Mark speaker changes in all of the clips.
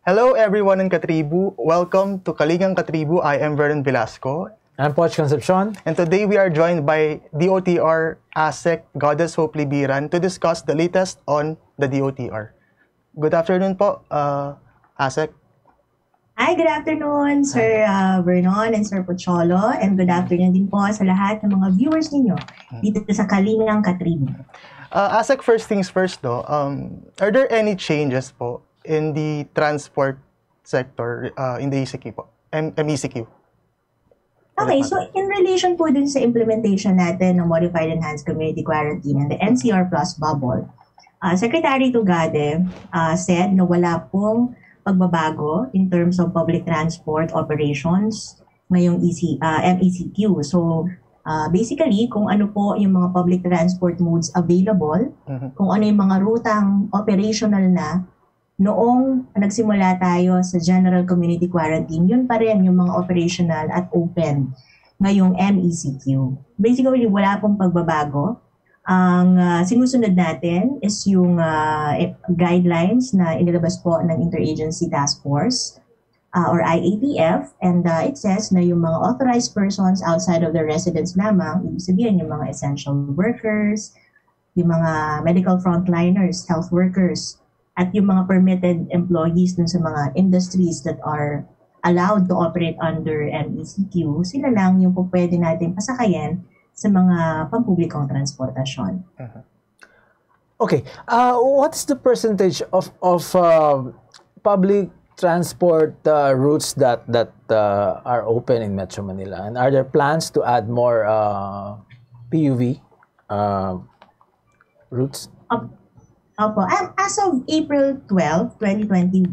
Speaker 1: Hello everyone in Katribu. Welcome to Kalingang Katribu. I am Vernon Velasco.
Speaker 2: I'm Poch Concepcion.
Speaker 1: And today we are joined by DOTR ASEC Goddess Hope Libiran to discuss the latest on the DOTR. Good afternoon po, ASEC.
Speaker 3: Hi, good afternoon, Sir Vernon and Sir Pocholo. And good afternoon din po sa lahat ng mga viewers ninyo dito sa Kalingang Katribu.
Speaker 1: ASEC, first things first though, are there any changes po in the transport sector in the ECQ po? MECQ?
Speaker 3: Okay, so in relation po dun sa implementation natin ng Modified Enhanced Community Quarantine and the NCR Plus bubble, Secretary Tugade said na wala pong pagbabago in terms of public transport operations ngayong MECQ. So basically, kung ano po yung mga public transport modes available, kung ano yung mga rutang operational na noong nagsimula tayo sa General Community Quarantine, yun pa rin yung mga operational at open ngayong MECQ. Basically, wala pong pagbabago. Ang sinusunod natin is yung guidelines na inilabas po ng Interagency Task Force or IATF, and it says na yung mga authorized persons outside of the residence lamang, ibig sabihin yung mga essential workers, yung mga medical frontliners, health workers, at yung mga permitted employees dun sa mga industries that are allowed to operate under MECQ, sila lang yung po pwede natin pasakayan sa mga pampublikong transportasyon.
Speaker 2: Okay, what's the percentage of public transport routes that are open in Metro Manila? And are there plans to add more PUV routes?
Speaker 3: Opo. As of April 12, 2021,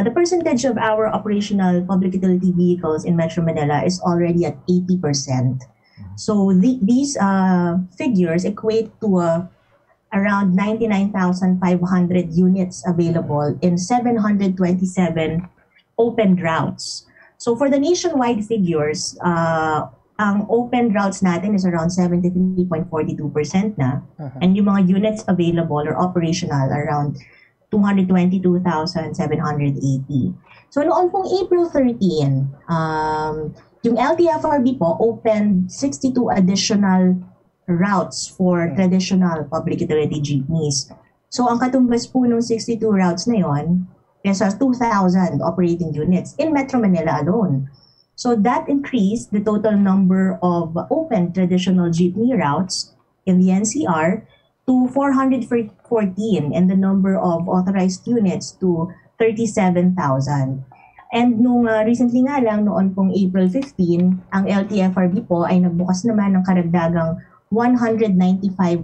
Speaker 3: the percentage of our operational public utility vehicles in Metro Manila is already at 80%. So these figures equate to around 99,500 units available in 727 open routes. So for the nationwide figures, ang open routes natin is around 73.42% na. And yung mga units available or operational around 222,780. So noon pong April 13, yung LTFRB po opened 62 additional routes for traditional public utility jeepneys. So ang katumbas po ng 62 routes na yon is 2,000 operating units in Metro Manila alone. So that increased the total number of open traditional jeepney routes in the NCR to 414 and the number of authorized units to 37,000. And nung recently nga lang, noon pong April 15, ang LTFRB po ay nagbukas naman ng karagdagang 195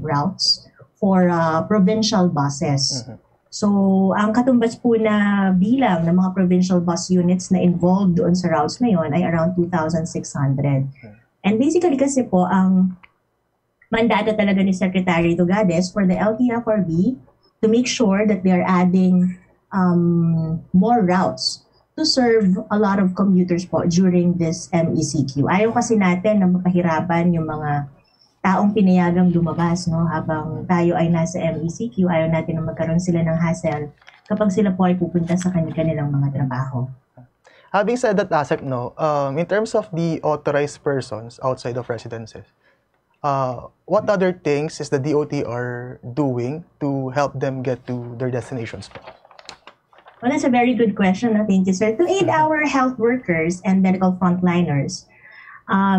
Speaker 3: routes for provincial buses. So, ang katumbas po na bilang ng mga provincial bus units na involved doon sa routes na yon ay around 2,600. And basically kasi po, ang mandato talaga ni Secretary Tugades for the LTFRB to make sure that they're adding more routes to serve a lot of commuters po during this MECQ. Ayaw kasi natin na mapahirapan yung mga taong pinayagang lumabas, no? Habang tayo ay nasa MECQ, ayaw natin na magkaroon sila ng hassle kapag sila po ay pupunta sa kanilang mga trabaho.
Speaker 1: Having said that, ASEC, no, in terms of the authorized persons outside of residences, what other things is the DOTR doing to help them get to their destinations?
Speaker 3: Well, that's a very good question. Thank you, sir. To aid our health workers and medical frontliners,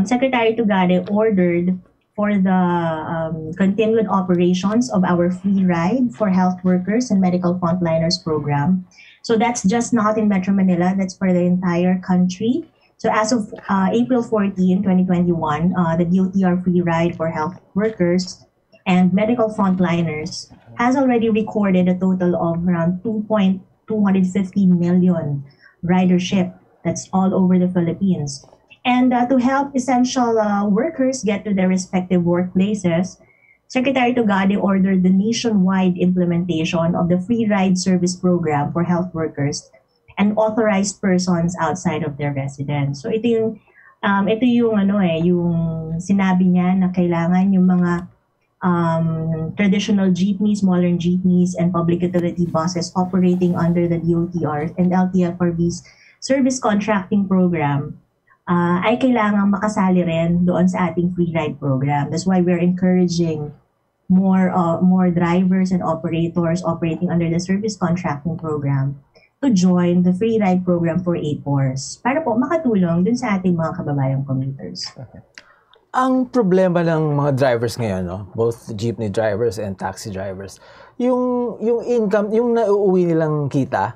Speaker 3: Secretary Tugade ordered for the continued operations of our free ride for health workers and medical frontliners program. So that's just not in Metro Manila, that's for the entire country. So as of April 14, 2021, the DOTR free ride for health workers and medical frontliners has already recorded a total of around 2.250 million ridership. That's all over the Philippines. And to help essential workers get to their respective workplaces, Secretary Tugade ordered the nationwide implementation of the free ride service program for health workers and authorized persons outside of their residence. So ito yung yung sinabi niya na kailangan yung mga traditional jeepneys, modern jeepneys, and public utility buses operating under the DOTR and LTFRB's service contracting program ay kailangan makasali rin doon sa ating free ride program. That's why we're encouraging more drivers and operators operating under the service contracting program to join the free ride program for APORs para po makatulong dun sa ating mga kababayang commuters.
Speaker 1: Okay.
Speaker 2: Ang problema ng mga drivers ngayon, no, both jeepney drivers and taxi drivers, yung income, yung nauuwi nilang kita,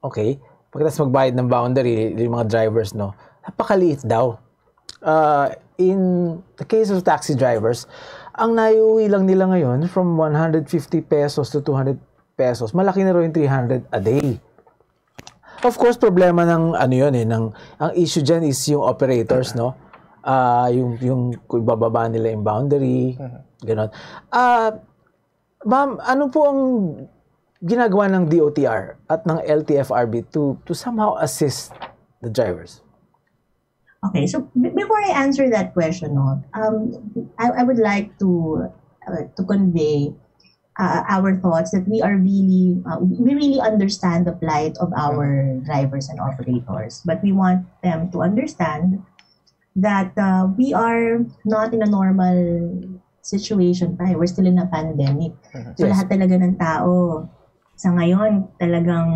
Speaker 2: okay, pagkatapos magbayad ng boundary, yung mga drivers, no, napakaliit daw. In the case of taxi drivers, ang naiuwi lang nila ngayon from 150 pesos to 200 pesos, malaki na rin 300 a day. Of course, problema ng ang issue dyan is yung operators, no? Yung bababa nila yung boundary, gano'n. Ma'am, ano po ang ginagawa ng DOTR at ng LTFRB to somehow assist the drivers?
Speaker 3: Okay, so before I answer that question, I would like to convey our thoughts that we really understand the plight of our drivers and operators, but we want them to understand that we are not in a normal situation pa. We're still in a pandemic. So lahat talaga ng tao sa ngayon talagang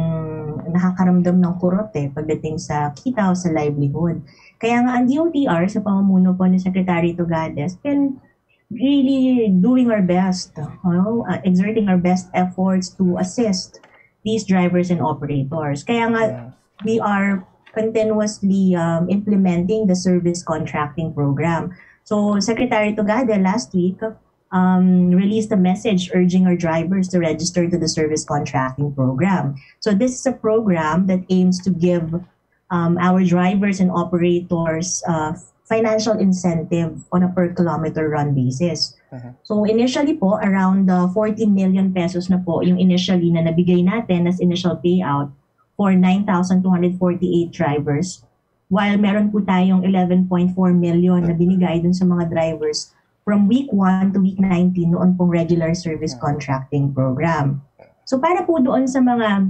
Speaker 3: nakakaramdam ng kurot pagdating sa kita o sa livelihood. Kaya nga ang DOTR sa pamumuno po ni Secretary Tugade has been really doing our best, exerting our best efforts to assist these drivers and operators. Kaya nga we are continuously implementing the service contracting program. So Secretary Tugade last week released a message urging our drivers to register to the service contracting program. So this is a program that aims to give our drivers and operators financial incentive on a per kilometer run basis. So initially po, around 14 million pesos na po yung initially na nabigay natin as initial payout for 9,248 drivers, while meron po tayong 11.4 million na binigay dun sa mga drivers from week 1 to week 19 noon pong regular service contracting program. So para po doon sa mga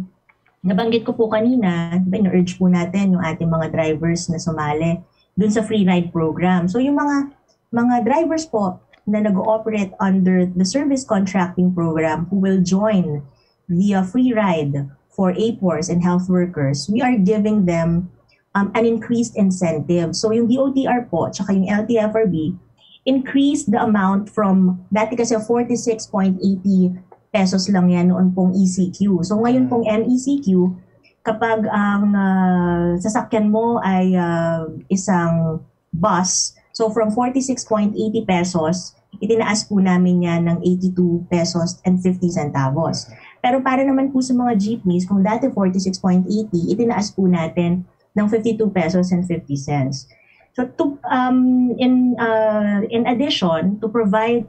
Speaker 3: nabanggit ko po kanina, in-urge po natin yung ating mga drivers na sumali dun sa free ride program. So yung mga drivers po na nag-ooperate under the service contracting program who will join via free ride for APORs and health workers, we are giving them an increased incentive. So yung DOTR po, tsaka yung LTFRB, increase the amount from, dati kasi 46.80 pesos lang yan noon pong ECQ. So ngayon pong MECQ, kapag ang sasakyan mo ay isang bus, so from 46.80 pesos, itinaas po namin yan ng 82 pesos and 50 centavos. Pero para naman po sa mga jeepneys, kung dati 46.80, itinaas po natin ng 52 pesos and 50 cents. So in addition, to provide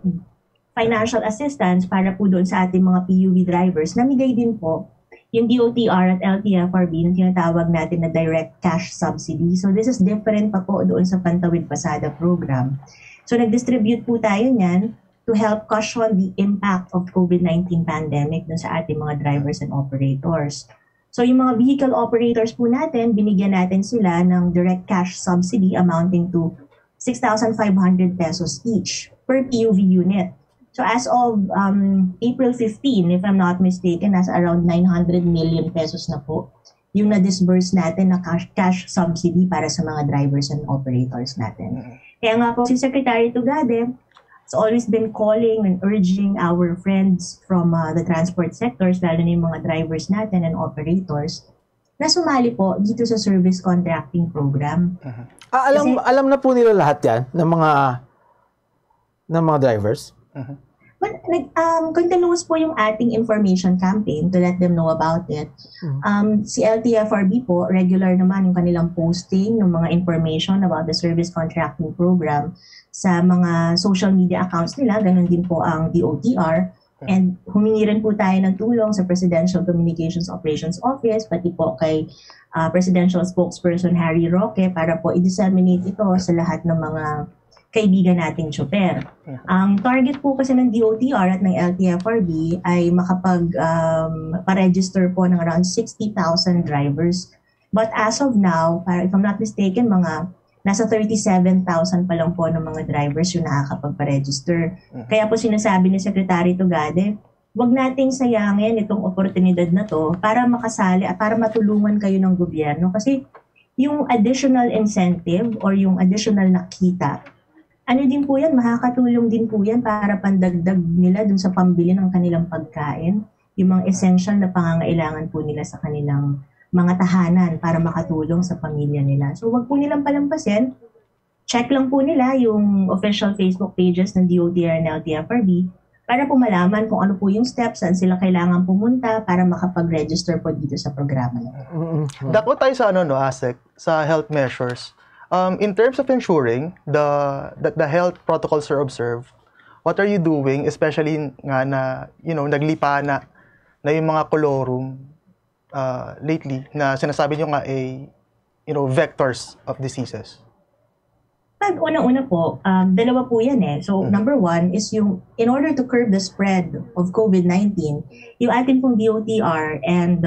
Speaker 3: financial assistance para po doon sa ating mga PUV drivers, namigay din po yung DOTR at LTFRB yung tinatawag natin na direct cash subsidy. So this is different pa po doon sa Pantawid Pasada program. So nag-distribute po tayo niyan to help cushion the impact of COVID-19 pandemic dun sa ating mga drivers and operators. So yung mga vehicle operators po natin, binigyan natin sila ng direct cash subsidy amounting to 6,500 pesos each per PUV unit. So as of April 15, if I'm not mistaken, nasa around 900 million pesos na po yung na-disburse natin na cash subsidy para sa mga drivers and operators natin. Kaya nga po si Secretary Tugade has always been calling and urging our friends from the transport sectors, lalo na yung mga drivers natin and operators, na sumali po dito sa service contracting program.
Speaker 2: Alam na po nila lahat yan ng mga drivers?
Speaker 3: Well, continuous po yung ating information campaign to let them know about it. Si LTFRB po, regular naman yung kanilang posting ng mga information about the service contracting program sa mga social media accounts nila. Ganun din po ang DOTR. And humingi rin po tayo ng tulong sa Presidential Communications Operations Office, pati po kay Presidential Spokesperson Harry Roque para po i-disseminate ito sa lahat ng mga kaibigan nating tsoper. Ang target po kasi ng DOTR at ng LTFRB ay makapag-register po ng around 60,000 drivers. But as of now, if I'm not mistaken, mga nasa 37,000 pa lang po ng mga drivers yung nakakapag-register. Kaya po sinasabi ni Secretary Tugade, wag nating sayangin itong oportunidad na to para makasali at para matulungan kayo ng gobyerno. Kasi yung additional incentive or yung additional na kita, ano din po yan, makakatulong din po yan para pandagdag nila dun sa pambili ng kanilang pagkain, yung mga essential na pangangailangan po nila sa kanilang mga tahanan para makatulong sa pamilya nila. So wag po nilang palampasin, check lang po nila yung official Facebook pages ng DOTR and LTFRB para po malaman kung ano po yung steps saan sila kailangan pumunta para makapag-register po dito sa programa nila.
Speaker 1: Dako tayo sa ASEC, sa health measures. In terms of ensuring that the health protocols are observed, what are you doing, especially nga na, naglipa na yung mga colorum lately na sinasabi nyo nga ay, vectors of diseases?
Speaker 3: Unang-una po, dalawa po yan eh. So, number one is in order to curb the spread of COVID-19, yung ating pong DOTR and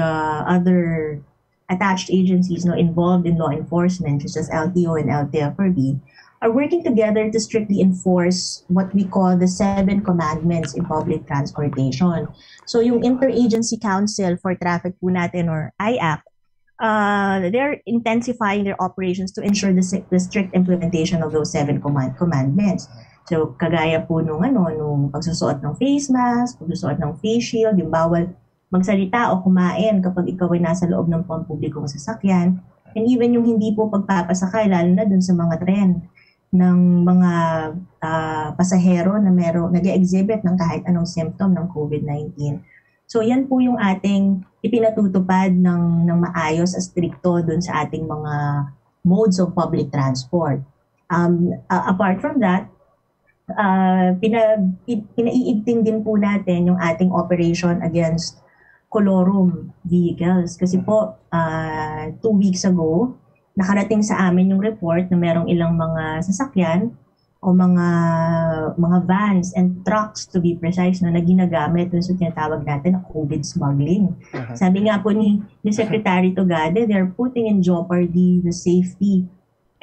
Speaker 3: other attached agencies involved in law enforcement, such as LTO and LTFRB, are working together to strictly enforce what we call the 7 commandments in public transportation. So yung Interagency Council for Traffic po natin, or IAC, they're intensifying their operations to ensure the strict implementation of those 7 commandments. So kagaya po nung pagsusuot ng face mask, pagsusuot ng face shield, yung bawal magsalita o kumain kapag ikaw ay nasa loob ng pampublikong sasakyan, and even yung hindi po pagpapasakay, lalo na dun sa mga tren ng mga pasahero na nag-exhibit ng kahit anong symptom ng COVID-19. So yan po yung ating ipinatutupad ng maayos at stricto dun sa ating mga modes of public transport. Apart from that, pinaiigting din po natin yung ating operation against colorum vehicles. Kasi po, 2 weeks ago, nakarating sa amin yung report na merong ilang mga sasakyan o mga vans and trucks, to be precise, na ginagamit dun sa tinatawag natin na COVID smuggling. Sabi nga po ni Secretary Tugade, they're putting in jeopardy the safety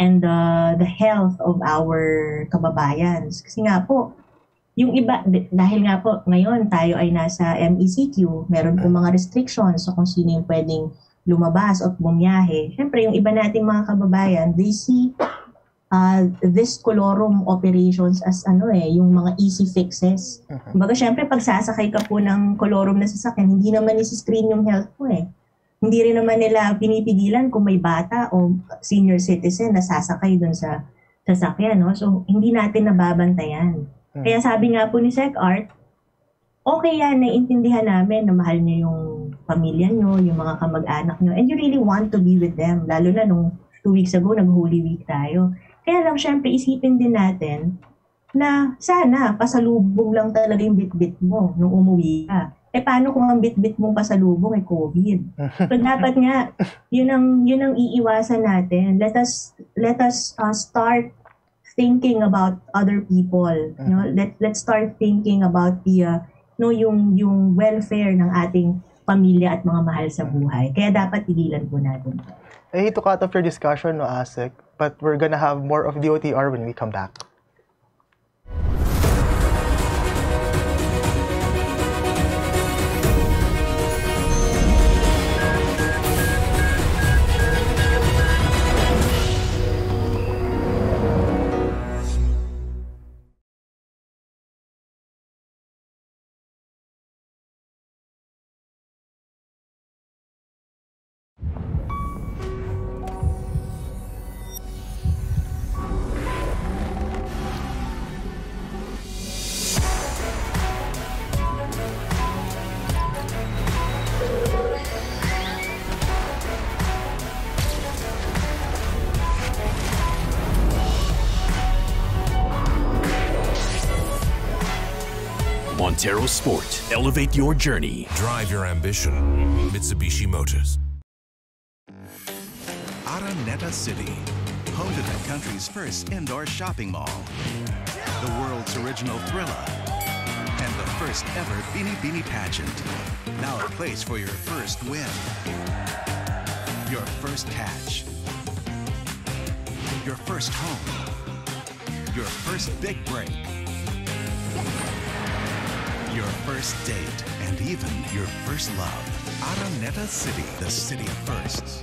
Speaker 3: and the health of our kababayans. Kasi nga po, yung iba, dahil nga po ngayon tayo ay nasa MECQ, meron po mga restrictions so kung sino yung pwedeng lumabas at bumiyahe. Siyempre, yung iba nating mga kababayan, they see this colorum operations as yung mga easy fixes. Kumbaga, siyempre, pag sasakay ka po ng colorum na sasakyan, hindi naman isi-screen yung health mo eh. Hindi rin naman nila pinipigilan kung may bata o senior citizen na sasakay dun sa sasakyan. No? So, hindi natin nababantayan. Kaya sabi nga po ni SecArt, okay yan, naiintindihan namin na mahal niyo yung pamilya niyo, yung mga kamag-anak niyo, and you really want to be with them. Lalo na nung 2 weeks ago, nag-Holy Week tayo. Kaya lang, syempre, isipin din natin na sana pasalubong lang talaga yung bitbit mo nung umuwi ka. Paano kung ang bitbit mong pasalubong ay COVID? So dapat nga, yun ang iiwasan natin. Let us start thinking about other people. Let's start thinking about the yung welfare ng ating pamilya at mga mahal sa buhay. Kaya dapat tigilan po natin.
Speaker 1: I hate to cut off your discussion, no, Asek, but we're gonna have more of DOTR when we come back.
Speaker 4: Montero Sport. Elevate your journey.
Speaker 5: Drive your ambition. Mitsubishi Motors.
Speaker 6: Araneta City, home to the country's first indoor shopping mall, the world's original Thrilla, and the first ever Bini Bini pageant. Now a place for your first win, your first catch, your first home, your first big break, your first date, and even your first love. Araneta City, the city of firsts.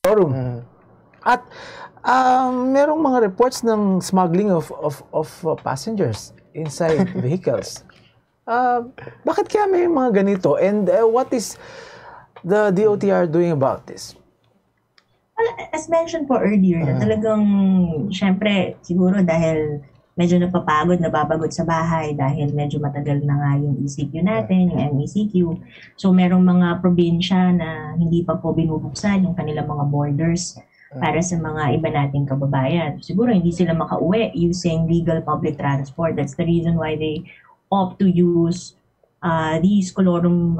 Speaker 2: Forum. At merong mga reports ng smuggling of passengers inside vehicles. Bakit kaya may mga ganito? And what is the DOTR doing about this?
Speaker 3: Well, as mentioned po earlier, na talagang, syempre, siguro dahil medyo napapagod, nababagod sa bahay dahil medyo matagal na nga yung ECQ natin, yung MECQ. So, merong mga probinsya na hindi pa po binubuksan yung kanilang mga borders para sa mga iba nating kababayan. Siguro hindi sila makauwi using legal public transport. That's the reason why they opt to use these colorum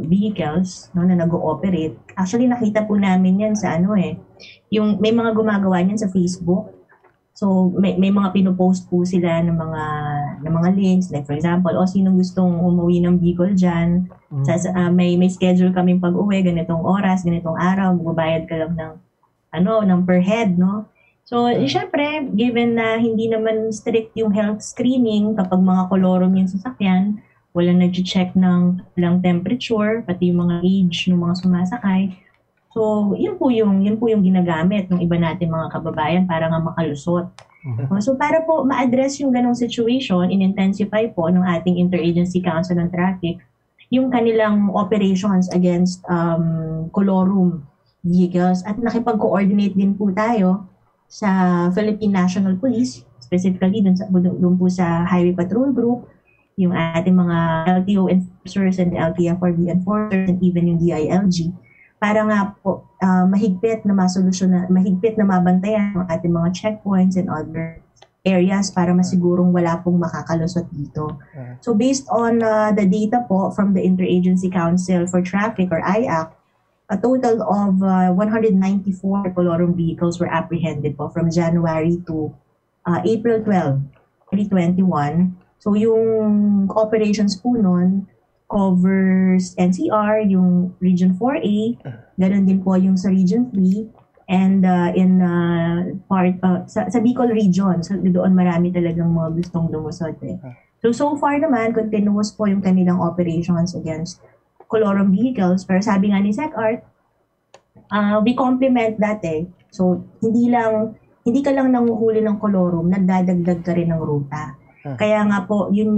Speaker 3: vehicles na nag-ooperate. Actually, nakita po namin yan sa yung may mga gumagawa niyan sa Facebook. So may mga pinopost po sila ng mga links, like for example, sinong gustong umuwi ng Bicol diyan, may schedule kaming pag-uwi ganitong oras, ganitong araw, magbabayad ka lang ng per head, no? So syempre, given na hindi naman strict yung health screening kapag mga kolorum yung sasakyan, walang nag-check ng temperature, pati yung mga age ng mga sumasakay. So, yun po yung ginagamit ng iba natin mga kababayan para nga makalusot. So, para po ma-address yung ganong situation, in-intensify po ng ating Interagency Council on Traffic yung kanilang operations against colorum vehicles at nakipag-coordinate din po tayo sa Philippine National Police, specifically dun po sa Highway Patrol Group, yung ating mga LTO enforcers and LTFRB enforcers and even yung DILG, para nga po mahigpit na mabantayan ang ating mga checkpoints and other areas para masigurong wala pong makakalusot dito. So based on the data po from the Interagency Council for Traffic or IAC, a total of 194 colorum vehicles were apprehended po from January to April 12, 2021. So yung operations po nun covers NCR, yung Region 4A, ganoon din po yung sa Region 3, and sa Bicol Region. So doon marami talagang mga gustong lumusot. So far naman, continuous po yung kanilang operations against colorum vehicles. Pero sabi nga ni SecArt, we complement that So hindi ka lang nanguhuli ng colorum, nagdadagdag ka rin ng ruta. Kaya nga po, yun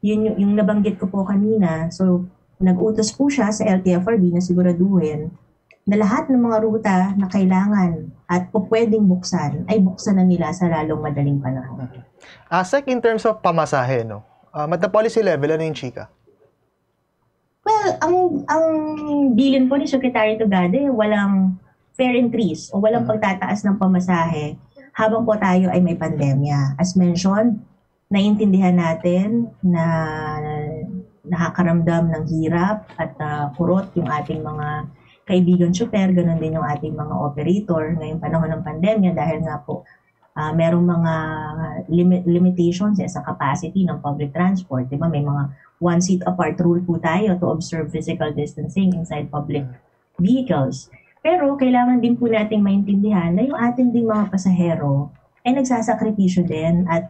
Speaker 3: yung nabanggit ko po kanina. So, nag-utos po siya sa LTFRB na siguraduhin na lahat ng mga ruta na kailangan at po pwedeng buksan, ay buksan na nila sa lalong madaling panahon.
Speaker 1: Sec, in terms of pamasahe, no? At the policy level, ano yung chika?
Speaker 3: Well, ang bilin po ni Secretary Tugade, walang fair increase o walang pagtataas ng pamasahe habang po tayo ay may pandemya. As mentioned, naiintindihan natin na nakakaramdam ng hirap at kurot yung ating mga kaibigan super, ganun din yung ating mga operator ngayong panahon ng pandemya dahil nga po merong mga limitations sa capacity ng public transport. Diba? May mga one seat apart rule po tayo to observe physical distancing inside public vehicles. Pero kailangan din po nating maintindihan na yung ating ding mga pasahero ay nagsasakripisyo din at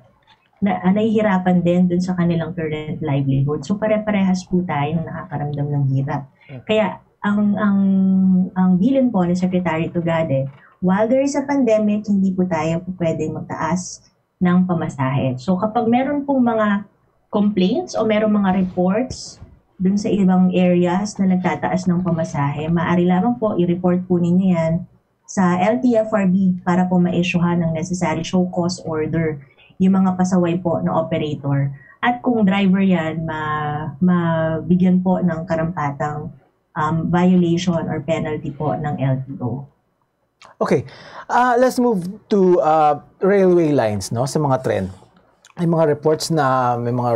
Speaker 3: nahihirapan din dun sa kanilang current livelihood. So pare-parehas po tayo nakakaramdam ng hirap. Kaya ang bilin po ni Secretary Tugade, while there is a pandemic, hindi po tayo pwedeng magtaas ng pamasahe. So kapag meron pong mga complaints o meron mga reports dun sa ibang areas na nagtataas ng pamasahe, maaari lamang po i-report po ninyo yan sa LTFRB para po ma-issuehan ng necessary show cause order yung mga pasaway po na operator. At kung driver yan, mabigyan po ng karampatang violation or penalty po ng LTO.
Speaker 2: Okay, let's move to railway lines, no? Sa mga tren. May mga reports na may mga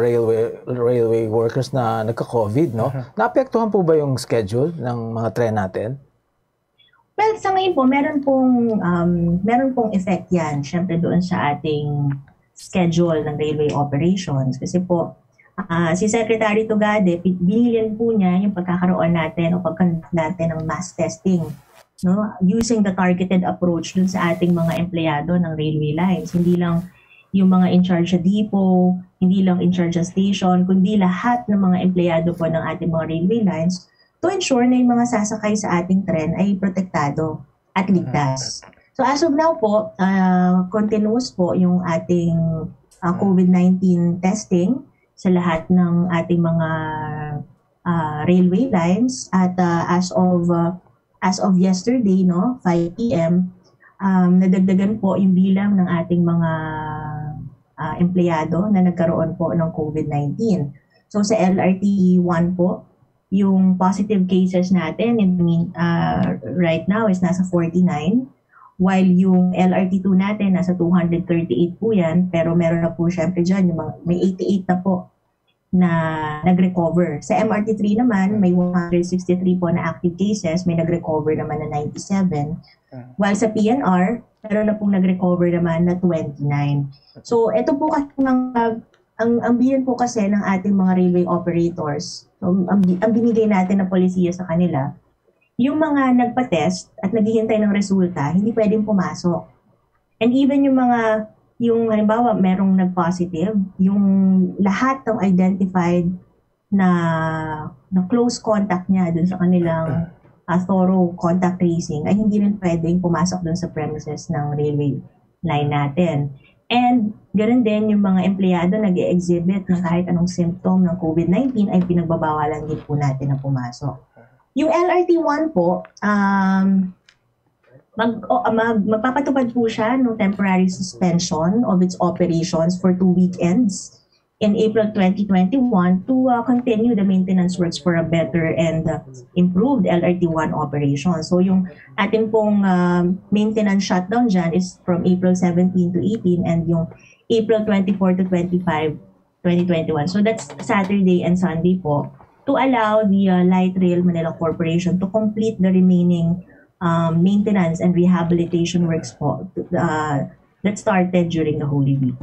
Speaker 2: railway workers na nagka-COVID, no? Naapektuhan po ba yung schedule ng mga tren natin?
Speaker 3: Well, sa ngayon po, meron pong effect yan, syempre doon sa ating schedule ng railway operations. Kasi po, si Secretary Tugade, binilin po niya yung pagkakaroon natin o pagkandak natin ng mass testing, no? Using the targeted approach dun sa ating mga empleyado ng railway lines. Hindi lang yung mga in charge sa depot, hindi lang in charge sa station, kundi lahat ng mga empleyado po ng ating mga railway lines to ensure na yung mga sasakay sa ating tren ay protektado at ligtas. So as of now po, continuous po yung ating COVID-19 testing sa lahat ng ating mga railway lines at as of yesterday, no, 5 PM, nadagdagan po yung bilang ng ating mga empleyado na nagkaroon po ng COVID-19. So sa LRT 1 po, yung positive cases natin right now is nasa 49, while yung LRT 2 natin nasa 238 po yan, pero meron na po syempre dyan, yung may 88 na po na nag-recover. Sa MRT 3 naman, may 163 po na active cases, may nag-recover naman na 97. While sa PNR, meron na pong nag-recover naman na 29. So, ito po kasi ang biyan po kasi ng ating mga railway operators, so, ang binigay natin na polisiya sa kanila, yung mga nagpa-test at naghihintay ng resulta, hindi pwedeng pumasok. And even yung halimbawa, merong nag-positive, yung lahat ng identified na close contact niya dun sa kanilang thorough contact tracing ay hindi rin pwedeng pumasok dun sa premises ng railway line natin. And ganoon din yung mga empleyado nag-e-exhibit ng kahit anong symptom ng COVID-19 ay pinagbabawalan din po natin na pumasok. Yung LRT 1 po, magpapatupad po siya ng temporary suspension of its operations for 2 weekends in April 2021 to continue the maintenance works for a better and improved LRT1 operation. So yung ating pong maintenance shutdown dyan is from April 17 to 18 and yung April 24 to 25, 2021. So that's Saturday and Sunday po to allow the Light Rail Manila Corporation to complete the remaining maintenance and rehabilitation works po that started during the Holy Week.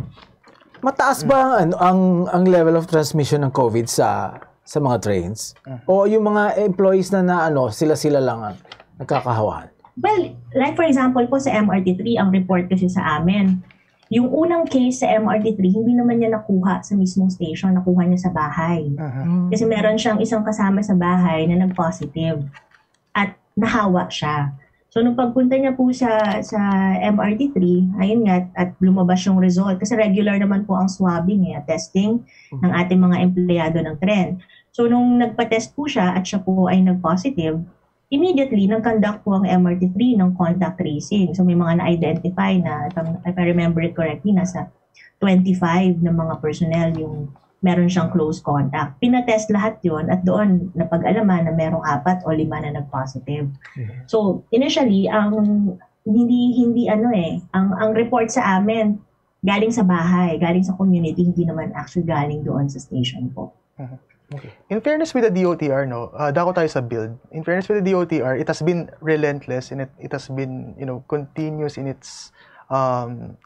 Speaker 2: Mataas ba ang level of transmission ng COVID sa mga trains? O yung mga employees na sila lang ang nagkakahawahan?
Speaker 3: Well, like for example po sa MRT3, ang report kasi sa amin, yung unang case sa MRT3, hindi naman niya nakuha sa mismong station, nakuha niya sa bahay. Kasi meron siyang isang kasama sa bahay na nag-positive at nahawa siya. So, nung pagpunta niya po sa MRT3, ayun nga, at lumabas yung result. Kasi regular naman po ang swabbing, testing ng ating mga empleyado ng tren. So, nung nagpa-test po siya at siya po ay nag-positive, immediately, nag-conduct po ang MRT3 ng contact tracing. So, may mga na-identify na, if I remember it correctly, nasa 25 na mga personnel yung meron siyang close contact. Pinatest lahat yon at doon napag-alaman na merong 4 o 5 na nag-positive. So, initially, ang report sa amin galing sa bahay, galing sa community, hindi naman actually galing doon sa station po.
Speaker 1: Okay. In fairness with the DOTR, dako tayo sa build. In fairness with the DOTR, it has been relentless and it has been, continuous in its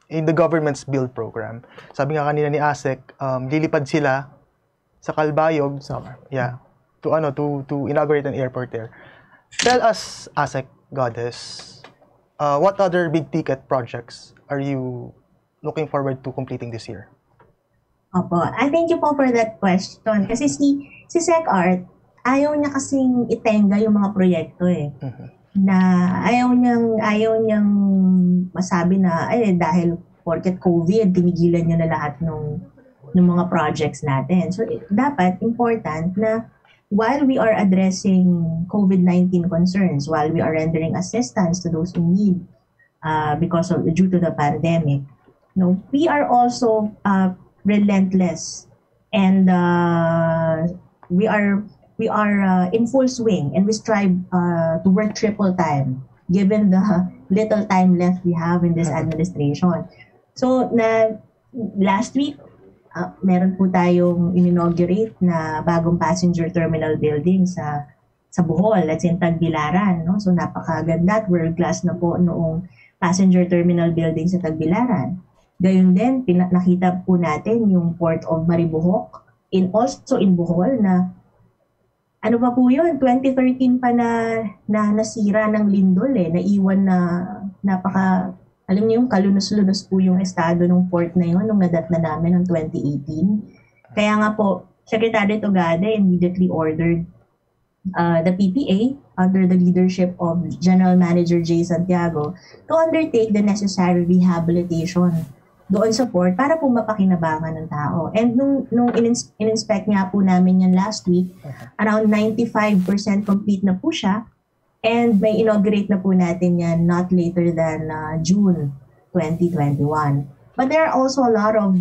Speaker 1: in the government's build program. Sabi nga kanina ni ASEC, lilipad sila sa Calbayog, to inaugurate an airport there. Tell us, ASEC Goddess, what other big ticket projects are you looking forward to completing this year?
Speaker 3: Opo. Thank you po for that question. Kasi si SecArt, ayaw niya kasing itenga yung mga proyekto na ayaw niyang masabi na dahil porket COVID, tinigilan niya na lahat ng mga projects natin. So dapat important na while we are addressing COVID-19 concerns, while we are rendering assistance to those who need due to the pandemic, we are also relentless and we are in full swing and we strive to work triple time given the little time left we have in this administration. So last week meron po tayong inaugurate na bagong passenger terminal building sa Bohol, that's in Tagbilaran, no? So napakaganda at world class na po noong passenger terminal building sa Tagbilaran. Gayon din, nakita po natin yung Port of Maribojoc, also in Bohol na ano pa po yun, 2013 pa na nasira ng lindol naiwan na alam niyo yung kalunos-lunos po yung estado ng port na yun nung nadatna namin noong 2018. Kaya nga po, Secretary Togada immediately ordered the PPA under the leadership of General Manager Jay Santiago to undertake the necessary rehabilitation doon sa port para po mapakinabangan ng tao. And nung in-inspect nga po namin yan last week, around 95% complete na po siya and may inaugurate na po natin yan not later than June 2021. But there are also a lot of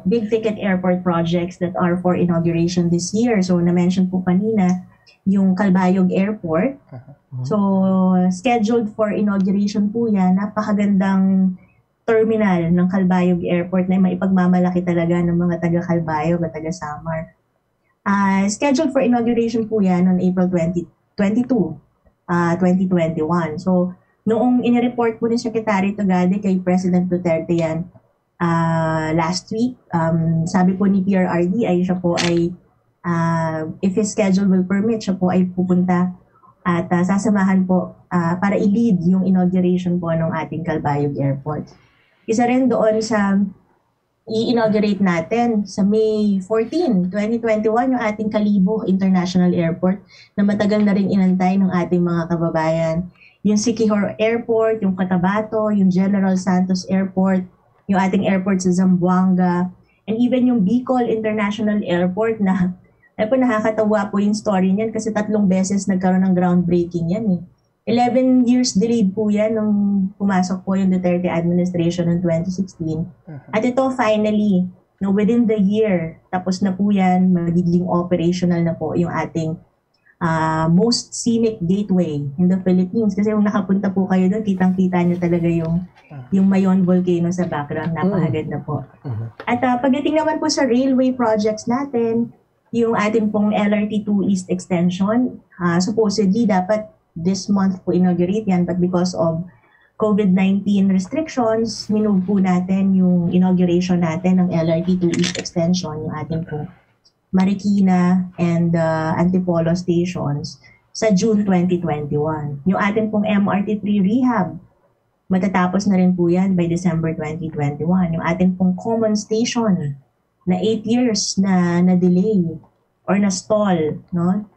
Speaker 3: big ticket airport projects that are for inauguration this year. So na-mention po kanina yung Calbayog Airport. So scheduled for inauguration po yan. Napakagandang terminal ng Calbayog Airport na maipagmamalaki talaga ng mga taga-Calbayog at taga-Samar. Scheduled for inauguration po yan on April 2021. So, noong inireport po ni Secretary Togade kay President Duterte yan last week, sabi po ni PRRD ay siya po ay if his schedule will permit, siya po ay pupunta at sasamahan po para i-lead yung inauguration po ng ating Calbayog Airport. Isa rin doon sa i-inaugurate natin sa May 14, 2021, yung ating Kalibo International Airport na matagal na rin inantay ng ating mga kababayan. Yung Siquijor Airport, yung Cotabato, yung General Santos Airport, yung ating airport sa Zamboanga, and even yung Bicol International Airport na nakakatawa po yung story niyan kasi 3 beses nagkaroon ng groundbreaking yan 11 years delayed po yan nung pumasok po yung Duterte administration in 2016. At ito finally, within the year, tapos na po yan, magiging operational na po yung ating most scenic gateway in the Philippines. Kasi kung nakapunta po kayo doon, kitang-kita nyo talaga yung Mayon Volcano sa background. Napakaganda po. At pagdating naman po sa railway projects natin, yung ating pong LRT2 East Extension, supposedly dapat this month po inaugurate yan, but because of COVID-19 restrictions, minove po natin yung inauguration natin ng LRT2 East Extension, yung ating po Marikina and Antipolo stations sa June 2021. Yung ating pong MRT3 rehab, matatapos na rin po yan by December 2021. Yung ating pong common station na 8 years na delay or na stall, no?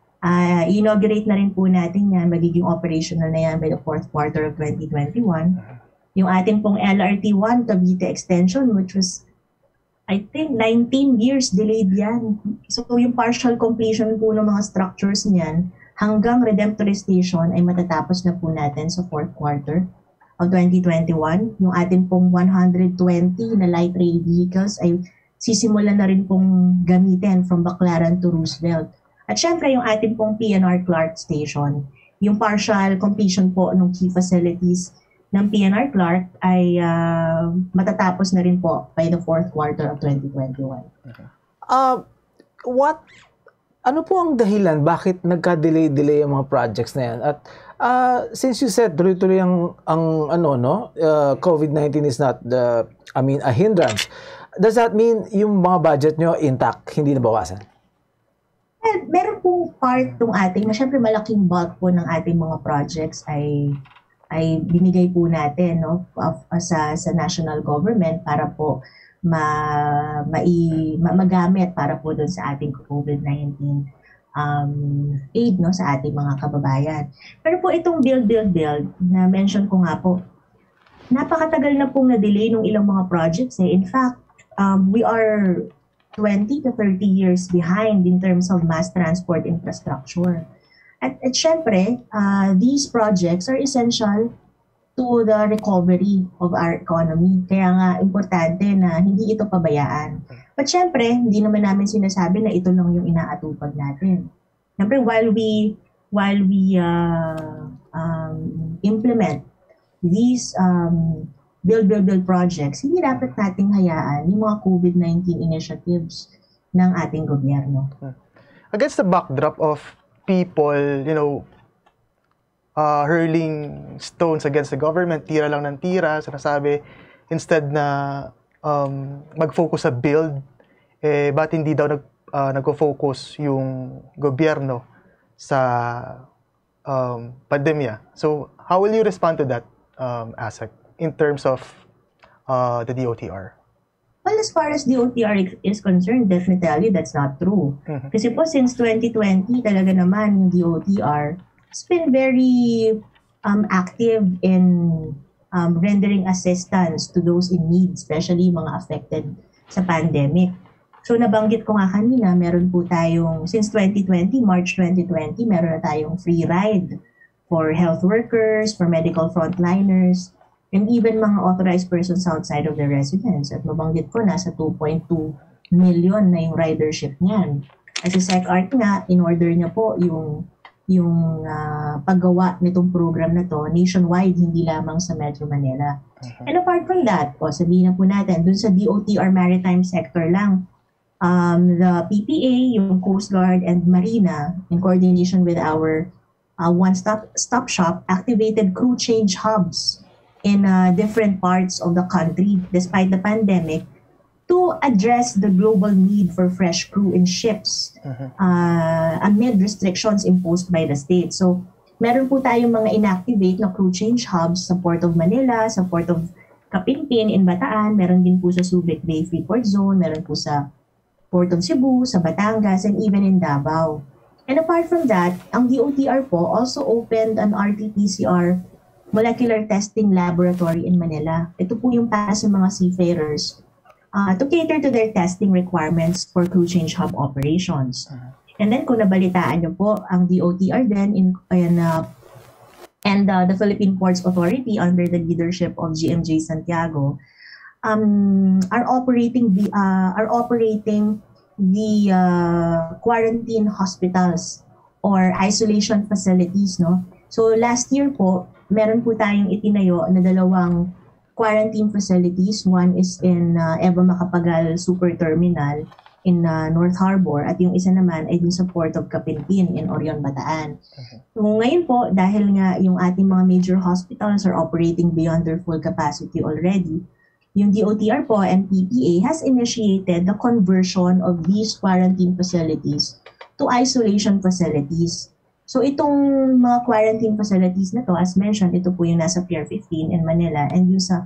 Speaker 3: Inaugurate na rin po natin yan, magiging operational na yan by the fourth quarter of 2021. Yung ating pong LRT1 Cavite Extension, which was, I think, 19 years delayed yan. So yung partial completion po ng mga structures niyan hanggang Redemptorist Station ay matatapos na po natin sa fourth quarter of 2021. Yung ating pong 120 na light rail vehicles ay sisimulan na rin pong gamitin from Baclaran to Roosevelt. At syempre, yung ating pong PNR Clark Station, yung partial completion po ng key facilities ng PNR Clark ay matatapos na rin po by the fourth quarter of 2021.
Speaker 2: Ano po ang dahilan? Bakit nagka-delay ang mga projects na yan? At since you said tuloy-tuloy ang COVID-19 is not a hindrance, does that mean yung mga budget nyo intact, hindi nabawasan?
Speaker 3: Meron pong part ng ating, syempre malaking bulk po ng ating mga projects ay binigay po natin sa national government para po magamit para po doon sa ating COVID-19 aid sa ating mga kababayan. Pero po itong build na mention ko nga po, napakatagal na pong na-delay ng ilang mga projects. In fact, we are 20 to 30 years behind in terms of mass transport infrastructure. At syempre, these projects are essential to the recovery of our economy. Kaya nga, importante na hindi ito pabayaan. But syempre, hindi naman namin sinasabi na ito lang yung inaatupag natin. Syempre, while we implement these build projects, hindi dapat nating hayaan yung mga COVID-19 initiatives ng ating gobyerno.
Speaker 1: Against the backdrop of people, hurling stones against the government, tira lang ng tira, sinasabi, instead na mag-focus sa build, ba't hindi daw nag-focus yung gobyerno sa pandemya? So, how will you respond to that, Asek, in terms of the DOTR?
Speaker 3: Well, as far as DOTR is concerned, definitely that's not true. Kasi po since 2020, talaga naman yung DOTR has been very active in rendering assistance to those in need, especially mga affected sa pandemic. So nabanggit ko nga kanina, meron po tayong, since 2020, March 2020, meron na tayong free ride for health workers, for medical frontliners, and even mga authorized persons outside of the residence. At mabanggit ko, nasa 2.2 million na yung ridership niyan. Kasi SecArt nga, in-order niya po yung paggawa nitong program na to nationwide, hindi lamang sa Metro Manila. And apart from that, sabihin na po natin, dun sa DOTR maritime sector lang, the PPA, yung Coast Guard and Marina, in coordination with our one-stop shop, activated crew change hubs in different parts of the country despite the pandemic to address the global need for fresh crew in ships amid restrictions imposed by the state. So, meron po tayong mga inactivate na crew change hubs sa Port of Manila, sa Port of Kapinpin in Bataan, meron din po sa Subic Bay Freeport Zone, meron po sa Port of Cebu, sa Batangas, and even in Davao. And apart from that, ang DOTR po also opened an RT-PCR molecular testing laboratory in Manila. Ito po yung para sa mga seafarers to cater to their testing requirements for crew change hub operations. And then kung nabalitaan nyo po, ang DOTR then and the Philippine Ports Authority under the leadership of GMJ Santiago are operating the quarantine hospitals or isolation facilities, no? So last year po, meron po tayong itinayo na dalawang quarantine facilities. One is in Eva Macapagal Super Terminal in North Harbor at yung isa naman ay din sa Port of Kapinpin in Orion, Bataan. So ngayon po, dahil nga yung ating mga major hospitals are operating beyond their full capacity already, yung DOTR po and PPA has initiated the conversion of these quarantine facilities to isolation facilities. So itong mga quarantine facilities na to, as mentioned, ito po yung nasa Pier 15 in Manila and yung sa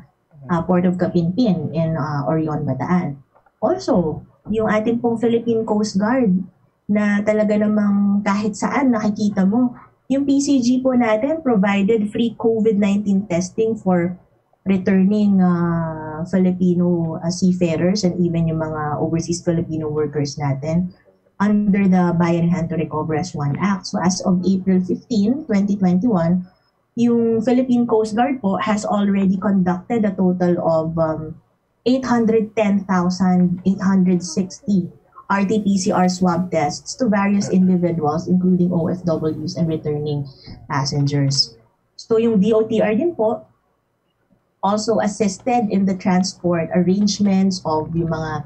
Speaker 3: Port of Kapinpin in Orion, Bataan. Also, yung ating pong Philippine Coast Guard na talaga namang kahit saan nakikita mo. Yung PCG po natin provided free COVID-19 testing for returning Filipino seafarers and even yung mga overseas Filipino workers natin under the Bayan Hand to Recover as One Act. So as of April 15, 2021, yung Philippine Coast Guard po has already conducted a total of 810,860 RT-PCR swab tests to various individuals including OFWs and returning passengers. So yung DOTR din po also assisted in the transport arrangements of yung mga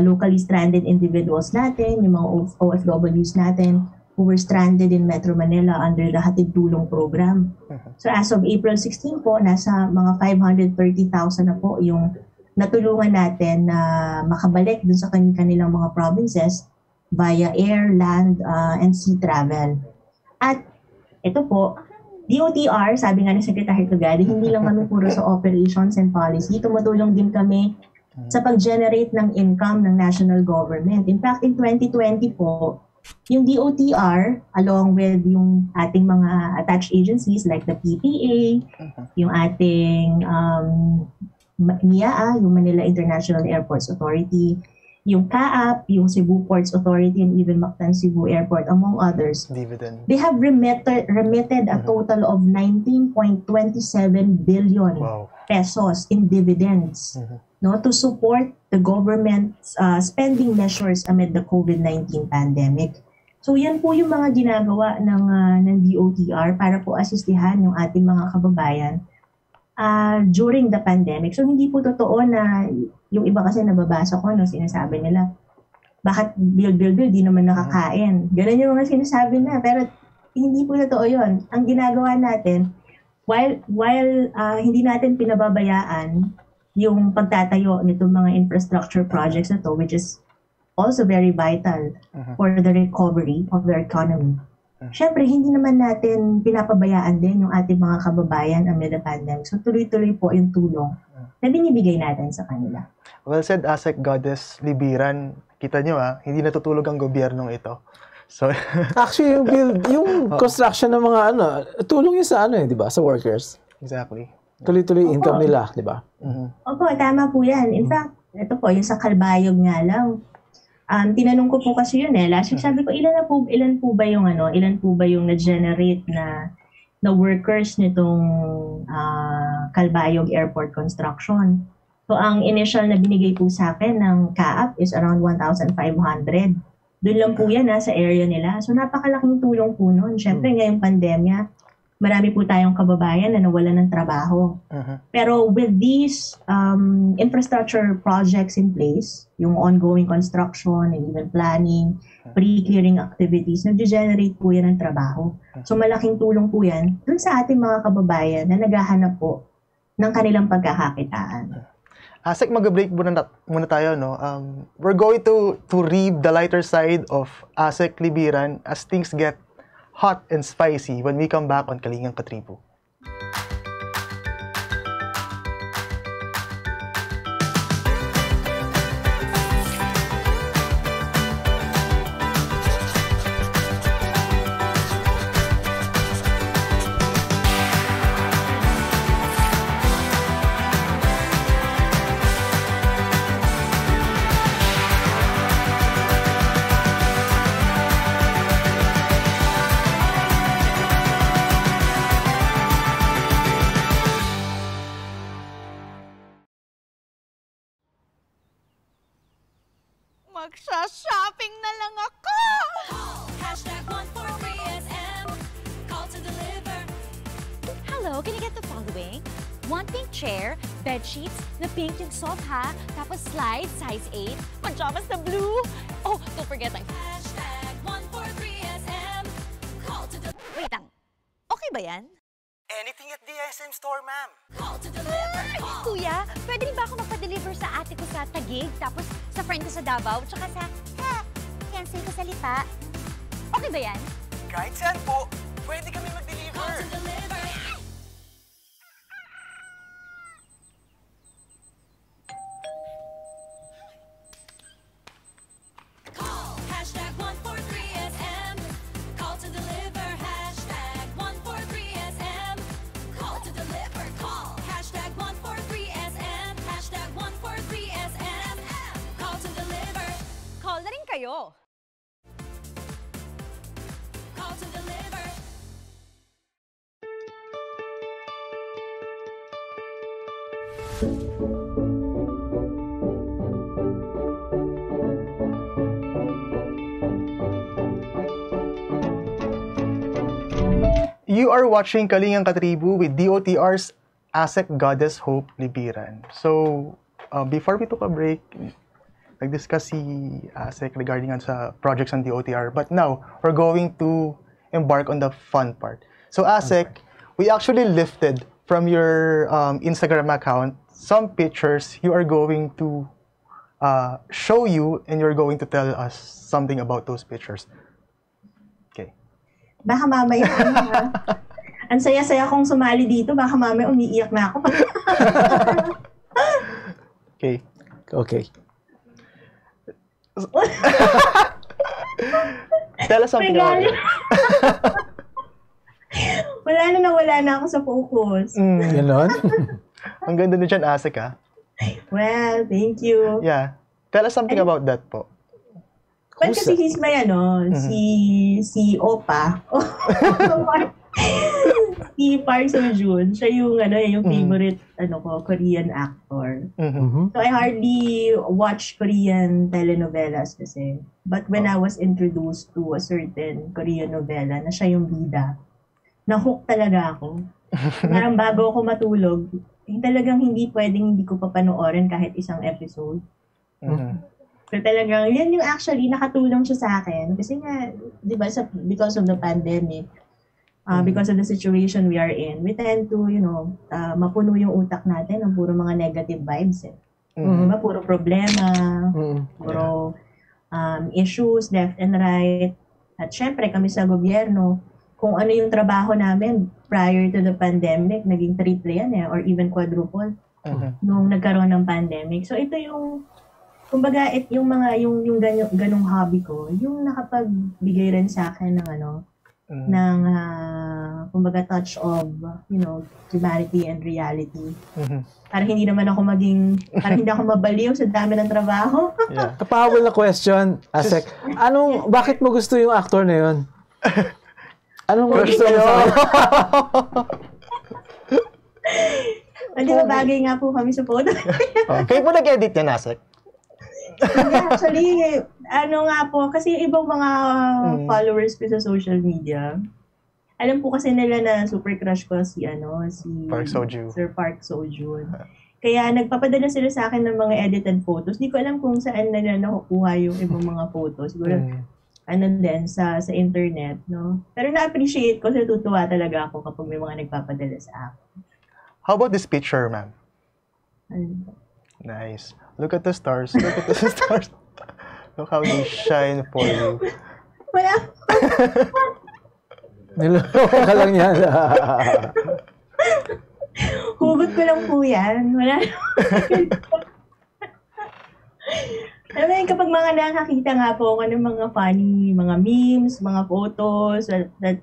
Speaker 3: locally stranded individuals natin, yung mga OFWs natin who were stranded in Metro Manila under the Hatid Tulong Program. So as of April 16 po, nasa mga 530,000 na po yung natulungan natin na makabalik dun sa kanilang mga provinces via air, land, and sea travel. At ito po, DOTR, sabi nga ni Secretary Tugadi, hindi lang kami puro sa operations and policy. Tumutulong din kami sa pag-generate ng income ng national government. In fact, in 2020 po, yung DOTR, along with yung ating mga attached agencies like the PPA, yung ating MIAA, yung Manila International Airports Authority, yung CAAP, yung Cebu Ports Authority, and even Mactan Cebu Airport, among others.
Speaker 1: Dividend.
Speaker 3: They have remitted a total of 19.27 billion pesos in dividends to support the government's spending measures amid the COVID-19 pandemic. So yan po yung mga ginagawa ng DOTR para po asistihan yung ating mga kababayan during the pandemic. So hindi po totoo na yung iba kasi nababasa ko, sinasabi nila, bakit bil, di naman nakakain. Ganun yung mga sinasabi na. Pero hindi po totoo yun. Ang ginagawa natin, while hindi natin pinababayaan yung pagtatayo nitong mga infrastructure projects na to, which is also very vital for the recovery of the economy. Siyempre, hindi naman natin pinapabayaan din yung ating mga kababayan amid the pandemic. So, tuloy-tuloy po yung tulong na binibigay natin sa kanila.
Speaker 1: Well said, ASEC Goddess Libiran. Kita nyo hindi natutulog ang gobyernong ito. So,
Speaker 2: actually, yung construction ng mga tulong yun sa di ba? Sa workers.
Speaker 1: Exactly.
Speaker 2: Tuloy-tuloy income nila, di ba?
Speaker 3: Opo, tama po yan. In fact, ito po, yung sa Kalbayog nga lang, tinanong ko po kasi yun last week, sabi ko, ilan po ba yung na-generate na workers nitong Kalbayog Airport Construction. So, ang initial na binigay po sa akin ng CAAP is around 1,500. Doon lang po yan sa area nila. So, napakalaking tulong po nun. Siyempre, ngayong pandemya, marami po tayong kababayan na nawalan ng trabaho. Pero with these infrastructure projects in place, yung ongoing construction and even planning, pre-clearing activities, nag-generate po yan ng trabaho. So malaking tulong po yan dun sa ating mga kababayan na naghahanap po ng kanilang pagkakakitaan.
Speaker 1: ASEC, mag-break muna tayo, we're going to read the lighter side of ASEC Libiran as things get hot and spicy when we come back on Kalingang Katribo.
Speaker 7: Magsha-shopping na lang ako! #143SM. Call to deliver. Hello, can you get the following? One pink chair, bed sheets, na pink yung sofa, tapos slide, size 8, pajamas na blue. Oh, don't forget my #143SM. Call to deliver. Wait lang, okay ba yan?
Speaker 8: Anything at the SM store, ma'am.
Speaker 7: Call to deliver. Kuya, pwede rin ba ako magpa-deliver sa ate ko sa Taguig, tapos sa friend ko sa Davao, tsaka sa cancel ko sa Lipa? Okay ba yan?
Speaker 8: Kahit saan po, pwede kami mag-deliver.
Speaker 7: Call to deliver. Call #143SM.
Speaker 1: You are watching Kalingang Katribu with DOTR's ASEC Goddess Hope Libiran. So, before we took a break, nag-discuss si ASEC regarding sa projects ng DOTR. But now, we're going to embark on the fun part. So, ASEC, we actually lifted from your Instagram account some pictures you are going to show you, and you're going to tell us something about those pictures. Okay.
Speaker 3: Baka mamaya, ang saya-saya kong sumali dito, baka mamaya umiiyak na ako.
Speaker 1: Okay.
Speaker 2: Okay.
Speaker 1: Tell us something about it.
Speaker 3: Wala na ako sa focus.
Speaker 2: Ganon?
Speaker 1: Ang ganda na dyan, ASEC, ha?
Speaker 3: Well, thank you.
Speaker 1: Yeah. Tell us something about that po.
Speaker 3: Well, kasi he's my, si Opa. Si Park Seo-joon. Siya yung favorite, Korean actor. So, I hardly watch Korean telenovelas kasi. But when I was introduced to a certain Korean novela na siya yung bida, na-hook talaga ako. Parang bago ako matulog, talagang hindi ko papanoorin kahit isang episode. So talagang, yan yung actually nakatulong siya sa akin. Kasi nga, di ba, because of the pandemic, because of the situation we are in, we tend to, mapuno yung utak natin ng puro mga negative vibes. Diba? Puro problema, puro issues left and right. At syempre, kami sa gobyerno, kung ano yung trabaho namin prior to the pandemic, naging triple yan or even quadruple nung nagkaroon ng pandemic. So ito yung, kumbaga, yung ganong hobby ko, yung nakapagbigay rin sa akin ng ng kumbaga touch of, humanity and reality. Para hindi naman ako parang hindi ako mabaliw sa dami ng trabaho.
Speaker 1: Yeah.
Speaker 2: Kapahawal na question, ASEC. Bakit mo gusto yung actor na yun? Anong gusto mo sa
Speaker 3: Hindi ba bagay nga po kami sa photo?
Speaker 1: Kayo po nag-edit yan, ASEC?
Speaker 3: Actually, nga po, kasi yung ibang mga followers ko sa social media, alam po kasi nila na super crush ko si
Speaker 1: Park Seo-joon.
Speaker 3: Sir Park Seo-joon. Kaya nagpapadala sila sa akin ng mga edited photos. Di ko alam kung saan nila nakukuha yung ibang mga photos. Siguro, din, sa internet, no? Pero na-appreciate ko, so tutuwa talaga ako kapag may mga nagpapadala sa akin.
Speaker 1: How about this picture, ma'am? Nice. Look at the stars. Look at the stars. Look how they shine for you.
Speaker 3: Wala.
Speaker 2: Niloko ka lang yan.
Speaker 3: Hugot ko lang po yan. Wala. Alam mo yun, kapag mga nakakita nga po ako ng mga funny, mga memes, mga photos, that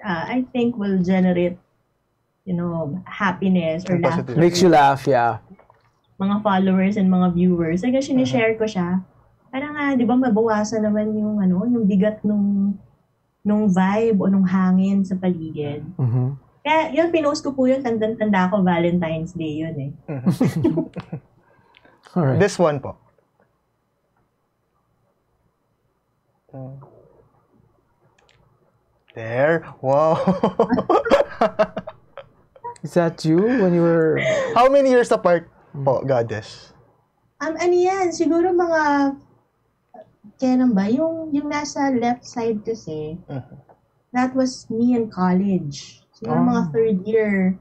Speaker 3: I think will generate, happiness or laughter.
Speaker 2: Makes you laugh, yeah.
Speaker 3: Mga followers and mga viewers. Kaya sinishare ko siya. Parang nga, di ba, mabawasan naman yung, yung bigat nung vibe o nung hangin sa paligid. Kaya yun, pinost ko po yun, tanda ko, Valentine's Day yun eh.
Speaker 2: Alright.
Speaker 1: This one po. There. Wow.
Speaker 2: Is that you when you were...
Speaker 1: How many years apart po, Goddess?
Speaker 3: Yan? Siguro mga... Kailan ba? Yung nasa left side kasi, that was me in college. Siguro mga third year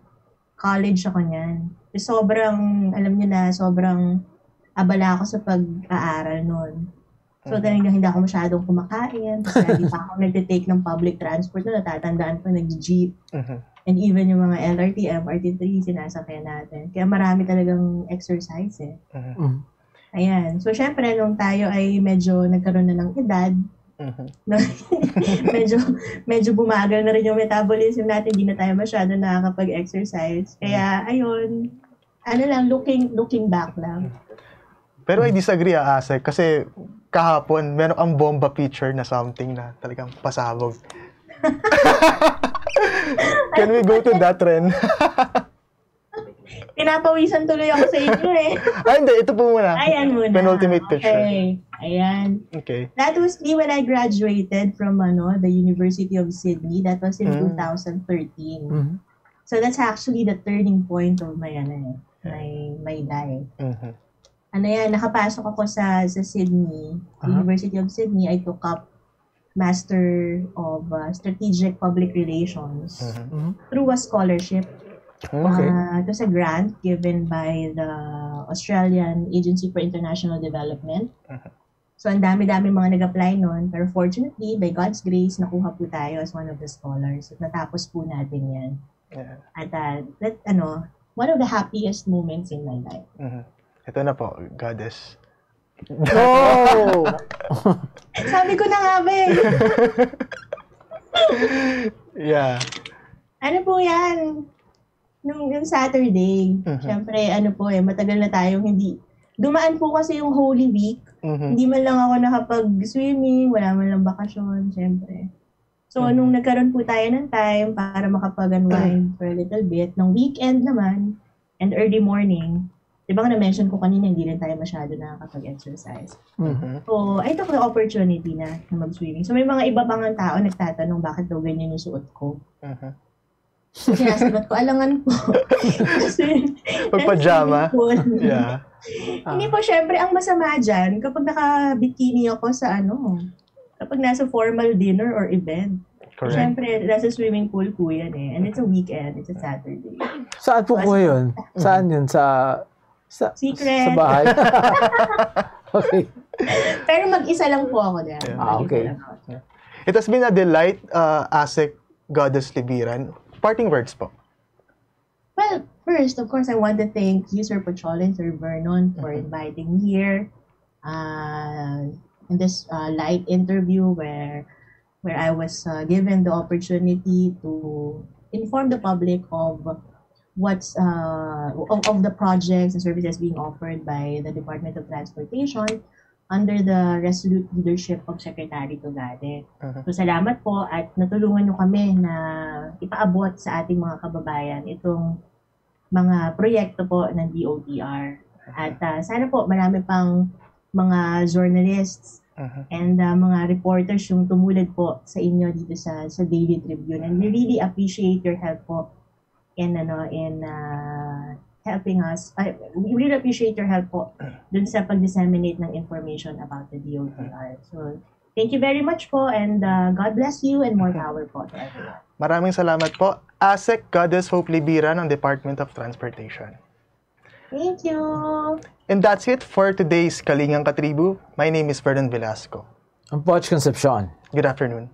Speaker 3: college ako niyan. Sobrang, alam niyo na, sobrang abala ako sa pag-aaral noon. So, talagang hindi ako masyadong kumakain. Kasi hindi pa ako nag-take ng public transport na natatandaan ko, nag-jeep. And even yung mga LRT, MRT3, sinasakyan natin. Kaya marami talagang exercise eh. Ayan. So, syempre, nung tayo ay medyo nagkaroon na ng edad, medyo bumagal na rin yung metabolism natin, hindi na tayo masyado nakakapag-exercise. Kaya, ayun, looking back lang.
Speaker 1: Pero I disagree, ASEC, kasi kahapon, meron ang bomba picture na something na talagang pasabog. Can we go to that trend?
Speaker 3: Pinapawisan tuloy ako sa inyo eh.
Speaker 1: Hindi. Ito po muna.
Speaker 3: Ayan muna.
Speaker 1: Penultimate picture.
Speaker 3: Okay. Ayan.
Speaker 1: Okay.
Speaker 3: That was me when I graduated from the University of Sydney. That was in 2013.
Speaker 2: Mhm.
Speaker 3: So that's actually the turning point of my life.
Speaker 1: Mhm.
Speaker 3: Nakapasok ako sa Sydney, University of Sydney. I took up Master of Strategic Public Relations through a scholarship.
Speaker 2: Okay.
Speaker 3: It was a grant given by the Australian Agency for International Development. So, ang dami-dami mga nag-apply nun. Pero fortunately, by God's grace, nakuha po tayo as one of the scholars. At natapos po natin yan.
Speaker 1: Yeah.
Speaker 3: At one of the happiest moments in my life.
Speaker 1: Mhm. Ito na po, Goddess.
Speaker 2: Oh!
Speaker 3: Sabi ko na nga ba eh.
Speaker 1: Yeah.
Speaker 3: Ano po yan? Nung Saturday, syempre, matagal na tayong hindi. Dumaan po kasi yung Holy Week. Hindi man lang ako nakapag-swimming, wala man lang bakasyon, syempre. So, nung nagkaroon po tayo ng time para makapag-unwind for a little bit, ng weekend naman, and early morning, di ba na-mention ko kanina, hindi rin tayo masyado nakakapag-exercise. So, I took the opportunity na mag-swimming. So, may mga iba pang tao nagtatanong bakit daw ganyan yung suot ko. So, sinasagot ko, alangan po. Kasi,
Speaker 1: Pag-pajama? Yeah.
Speaker 3: Hindi po, syempre, ang masama dyan, kapag naka-bikini ako sa kapag nasa formal dinner or event.
Speaker 1: Correct.
Speaker 3: Syempre, nasa swimming pool po yan eh. And it's a weekend, it's a Saturday.
Speaker 2: Saan po ko yun? Saan yun? Sa
Speaker 3: Secret.
Speaker 2: Sa bahay? Okay.
Speaker 3: Pero mag-isa lang po ako dyan.
Speaker 2: Okay.
Speaker 1: It has been a delight, ASEC Goddess Libiran. Parting words po.
Speaker 3: Well, first, of course, I want to thank you, Sir Pacholin, Sir Vernon, for inviting me here in this light interview where I was given the opportunity to inform the public of what's of the projects and services being offered by the Department of Transportation under the resolute leadership of Secretary Tugade. So salamat po at natulungan nyo kami na ipaabot sa ating mga kababayan itong mga proyekto po ng DOTR. At sana po marami pang mga journalists and mga reporters yung tumulad po sa inyo dito sa Daily Tribune. And we really appreciate your help po in helping us. We really appreciate your help po dun sa pag-disseminate ng information about the DOTR. So, thank you very much po and God bless you and more power po to everyone.
Speaker 1: Maraming salamat po. ASEC Goddess Hope Libiran ng Department of Transportation.
Speaker 3: Thank you!
Speaker 1: And that's it for today's Kalingang Katribu. My name is Vernon Velasco.
Speaker 2: I'm Poch Concepcion.
Speaker 1: Good afternoon.